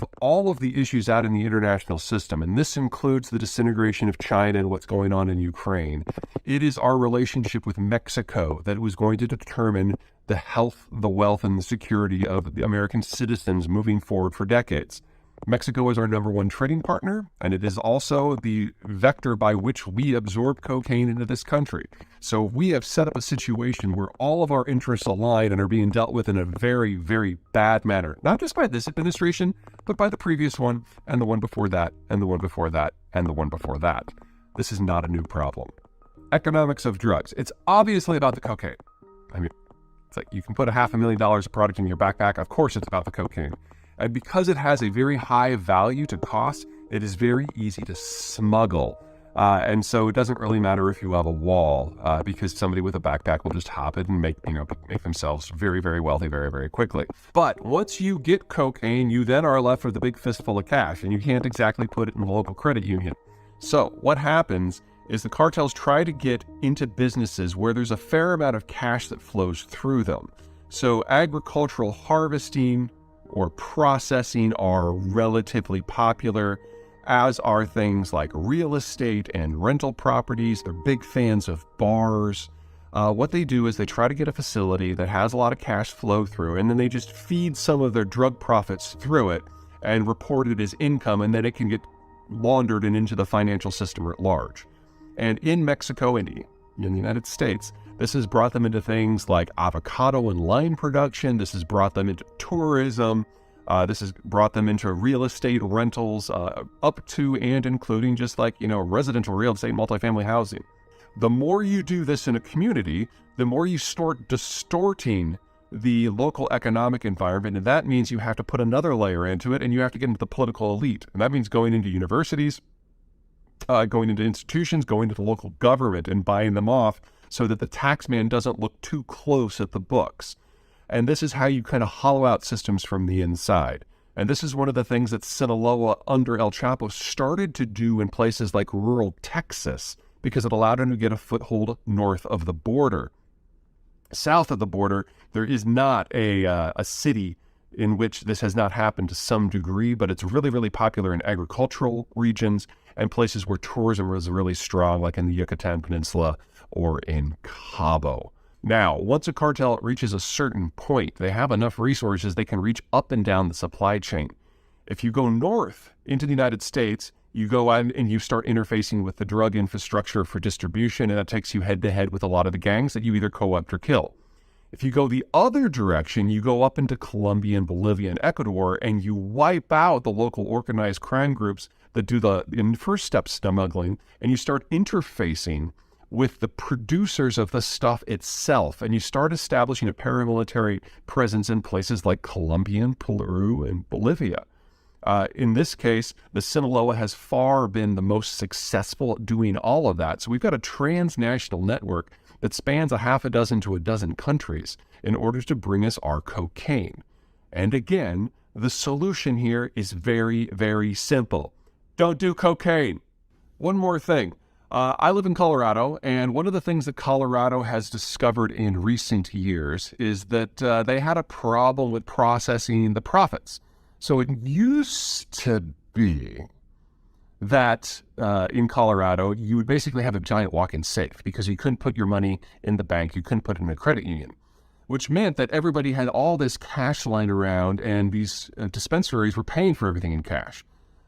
of all of the issues out in the international system, and this includes the disintegration of China and what's going on in Ukraine, it is our relationship with Mexico that was going to determine the health, the wealth, and the security of the American citizens moving forward for decades. Mexico is our number one trading partner, and it is also the vector by which we absorb cocaine into this country. So we have set up a situation where all of our interests align and are being dealt with in a very, very bad manner. Not just by this administration, but by the previous one, and the one before that, and the one before that, and the one before that. This is not a new problem. Economics of drugs. It's obviously about the cocaine. I mean, it's like you can put $500,000 of product in your backpack. Of course it's about the cocaine. And because it has a very high value to cost, it is very easy to smuggle. And so it doesn't really matter if you have a wall, because somebody with a backpack will just hop it and make themselves very, very wealthy very, very quickly. But once you get cocaine, you then are left with a big fistful of cash, and you can't exactly put it in the local credit union. So what happens is the cartels try to get into businesses where there's a fair amount of cash that flows through them. So agricultural harvesting or processing are relatively popular, as are things like real estate and rental properties. They're big fans of bars. What they do is they try to get a facility that has a lot of cash flow through, and then they just feed some of their drug profits through it and report it as income, and then it can get laundered and into the financial system at large. And in Mexico and in the United States, this has brought them into things like avocado and lime production. This has brought them into tourism. This has brought them into real estate rentals, up to and including just like, residential real estate, multifamily housing. The more you do this in a community, the more you start distorting the local economic environment. And that means you have to put another layer into it, and you have to get into the political elite. And that means going into universities, going into institutions, going to the local government and buying them off, so that the tax man doesn't look too close at the books. And this is how you kind of hollow out systems from the inside. And this is one of the things that Sinaloa under El Chapo started to do in places like rural Texas, because it allowed him to get a foothold north of the border. South of the border, there is not a city in which this has not happened to some degree, but it's really, really popular in agricultural regions and places where tourism is really strong, like in the Yucatan Peninsula or in Cabo. Now, once a cartel reaches a certain point, they have enough resources, they can reach up and down the supply chain. If you go north into the United States, you go out and you start interfacing with the drug infrastructure for distribution, and that takes you head to head with a lot of the gangs that you either co-opt or kill. If you go the other direction, you go up into Colombia and Bolivia and Ecuador, and you wipe out the local organized crime groups that do the first step smuggling, and you start interfacing with the producers of the stuff itself, and you start establishing a paramilitary presence in places like Colombia, Peru, and Bolivia. In this case, the Sinaloa has far been the most successful at doing all of that. So we've got a transnational network that spans a half a dozen to a dozen countries in order to bring us our cocaine. And again, the solution here is very, very simple. Don't do cocaine. One more thing. I live in Colorado, and one of the things that Colorado has discovered in recent years is that they had a problem with processing the profits. So it used to be that in Colorado, you would basically have a giant walk-in safe because you couldn't put your money in the bank, you couldn't put it in a credit union, which meant that everybody had all this cash lying around, and these dispensaries were paying for everything in cash.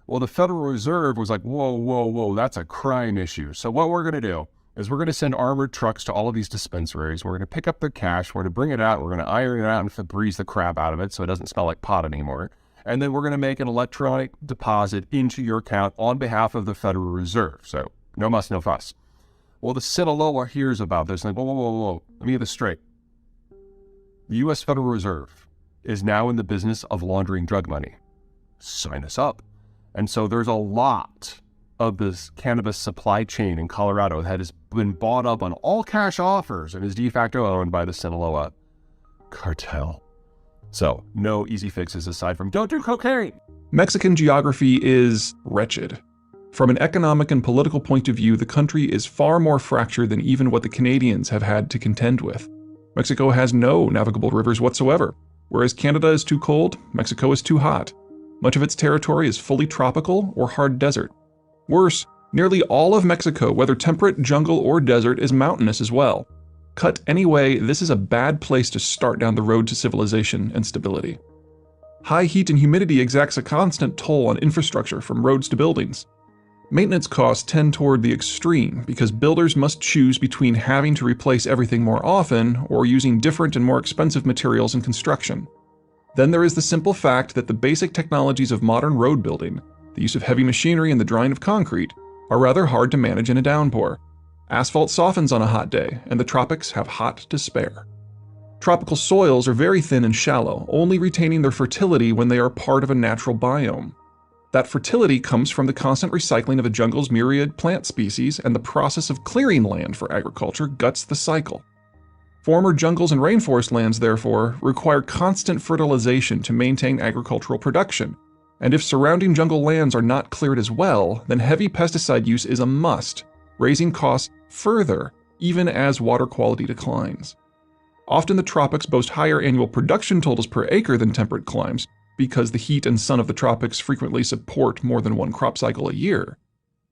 Well, the Federal Reserve was like, whoa, that's a crime issue. So what we're going to do is we're going to send armored trucks to all of these dispensaries. We're going to pick up their cash. We're going to bring it out. We're going to iron it out and Febreze the crap out of it so it doesn't smell like pot anymore. And then we're going to make an electronic deposit into your account on behalf of the Federal Reserve. So no muss, no fuss. Well, the Sinaloa hears about this and like, whoa. Let me get this straight. The U.S. Federal Reserve is now in the business of laundering drug money. Sign us up. And so there's a lot of this cannabis supply chain in Colorado that has been bought up on all cash offers and is de facto owned by the Sinaloa cartel. So no easy fixes aside from don't do cocaine. Mexican geography is wretched. From an economic and political point of view, the country is far more fractured than even what the Canadians have had to contend with. Mexico has no navigable rivers whatsoever. Whereas Canada is too cold, Mexico is too hot. Much of its territory is fully tropical or hard desert. Worse, nearly all of Mexico, whether temperate, jungle, or desert, is mountainous as well. Cut any way, this is a bad place to start down the road to civilization and stability. High heat and humidity exacts a constant toll on infrastructure from roads to buildings. Maintenance costs tend toward the extreme because builders must choose between having to replace everything more often or using different and more expensive materials in construction. Then there is the simple fact that the basic technologies of modern road building, the use of heavy machinery and the drying of concrete, are rather hard to manage in a downpour. Asphalt softens on a hot day, and the tropics have hot to spare. Tropical soils are very thin and shallow, only retaining their fertility when they are part of a natural biome. That fertility comes from the constant recycling of a jungle's myriad plant species, and the process of clearing land for agriculture guts the cycle. Former jungles and rainforest lands, therefore, require constant fertilization to maintain agricultural production, and if surrounding jungle lands are not cleared as well, then heavy pesticide use is a must, raising costs further, even as water quality declines. Often the tropics boast higher annual production totals per acre than temperate climes, because the heat and sun of the tropics frequently support more than one crop cycle a year.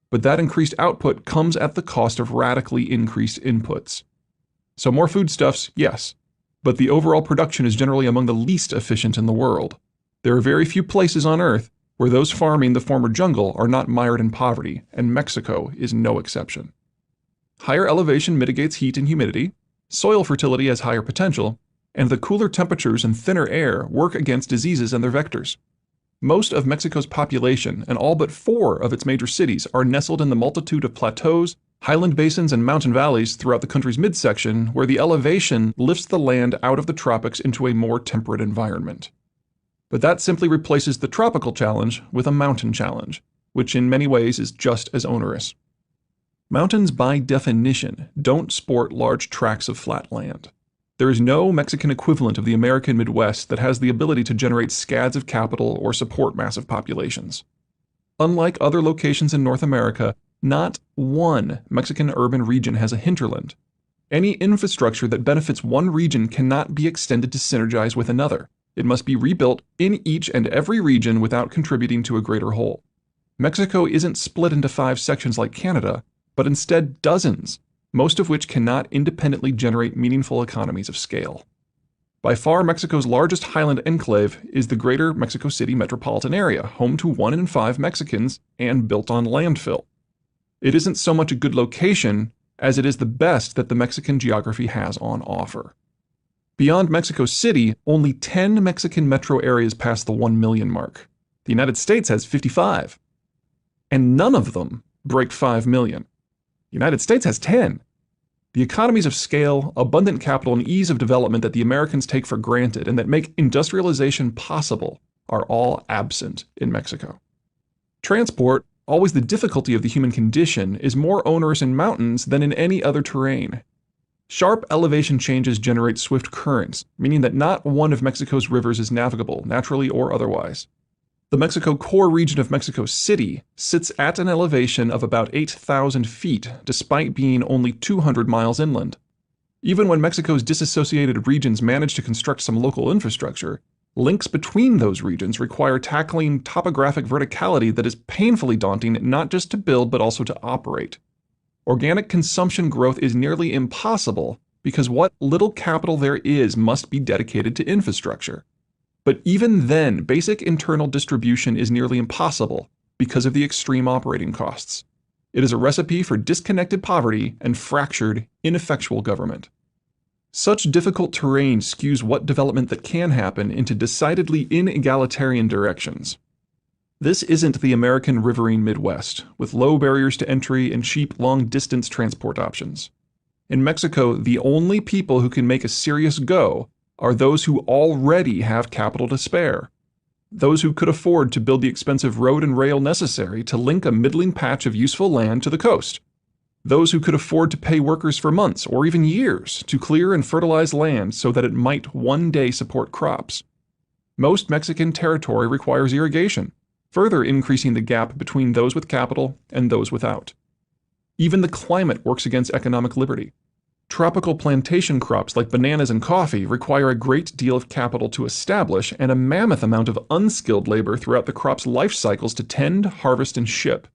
But that increased output comes at the cost of radically increased inputs. So more foodstuffs, yes, but the overall production is generally among the least efficient in the world. There are very few places on Earth where those farming the former jungle are not mired in poverty, and Mexico is no exception. Higher elevation mitigates heat and humidity, soil fertility has higher potential, and the cooler temperatures and thinner air work against diseases and their vectors. Most of Mexico's population and all but 4 of its major cities are nestled in the multitude of plateaus, highland basins, and mountain valleys throughout the country's midsection, where the elevation lifts the land out of the tropics into a more temperate environment. But that simply replaces the tropical challenge with a mountain challenge, which in many ways is just as onerous. Mountains, by definition, don't sport large tracts of flat land. There is no Mexican equivalent of the American Midwest that has the ability to generate scads of capital or support massive populations. Unlike other locations in North America, not one Mexican urban region has a hinterland. Any infrastructure that benefits one region cannot be extended to synergize with another. It must be rebuilt in each and every region without contributing to a greater whole. Mexico isn't split into 5 sections like Canada, but instead dozens, most of which cannot independently generate meaningful economies of scale. By far, Mexico's largest highland enclave is the greater Mexico City metropolitan area, home to 1 in 5 Mexicans and built on landfill. It isn't so much a good location as it is the best that the Mexican geography has on offer. Beyond Mexico City, only 10 Mexican metro areas pass the 1 million mark. The United States has 55. And none of them break 5 million. The United States has 10. The economies of scale, abundant capital, and ease of development that the Americans take for granted and that make industrialization possible are all absent in Mexico. Transport, always the difficulty of the human condition, is more onerous in mountains than in any other terrain. Sharp elevation changes generate swift currents, meaning that not one of Mexico's rivers is navigable, naturally or otherwise. The Mexico core region of Mexico City sits at an elevation of about 8,000 feet, despite being only 200 miles inland. Even when Mexico's disassociated regions manage to construct some local infrastructure, links between those regions require tackling topographic verticality that is painfully daunting not just to build but also to operate. Organic consumption growth is nearly impossible because what little capital there is must be dedicated to infrastructure. But even then, basic internal distribution is nearly impossible because of the extreme operating costs. It is a recipe for disconnected poverty and fractured, ineffectual government. Such difficult terrain skews what development that can happen into decidedly inegalitarian directions. This isn't the American riverine Midwest, with low barriers to entry and cheap long-distance transport options. In Mexico, the only people who can make a serious go are those who already have capital to spare. Those who could afford to build the expensive road and rail necessary to link a middling patch of useful land to the coast. Those who could afford to pay workers for months or even years to clear and fertilize land so that it might one day support crops. Most Mexican territory requires irrigation, further increasing the gap between those with capital and those without. Even the climate works against economic liberty. Tropical plantation crops like bananas and coffee require a great deal of capital to establish and a mammoth amount of unskilled labor throughout the crop's life cycles to tend, harvest, and ship.